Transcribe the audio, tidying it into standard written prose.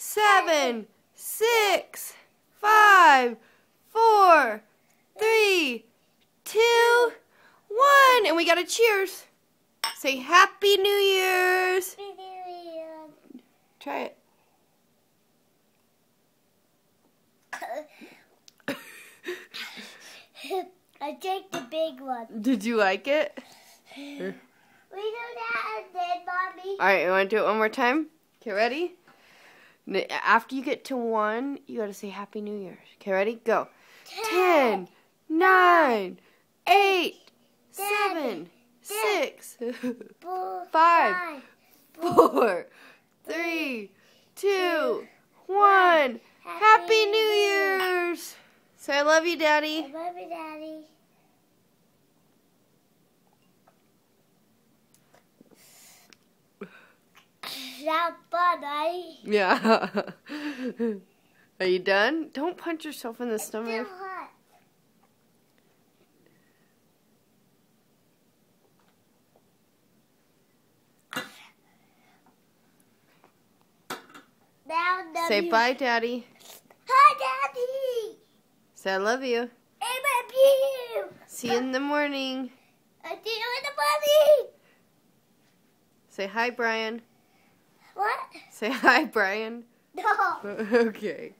7, 6, 5, 4, 3, 2, 1. And we got a cheers. Say Happy New Year's. Happy New Year. Try it. I take the big one. Did you like it? We do that again, Mommy. Alright, you want to do it one more time? Okay, ready? After you get to 1, you got to say Happy New Year's. Okay, ready? Go. 10, 9, 8, 7, 6, 5, 4, 3, 2, 1. Happy New Year's! Say I love you, Daddy. I love you, Daddy. That's fun, right? Yeah. Are you done? Don't punch yourself in the stomach. Too hot. Now, Say bye, Daddy. Hi, Daddy. Say I love you. I love you. See you in the morning. I see you in the morning. Say hi, Brian. What? Say hi, Brian. No. Okay.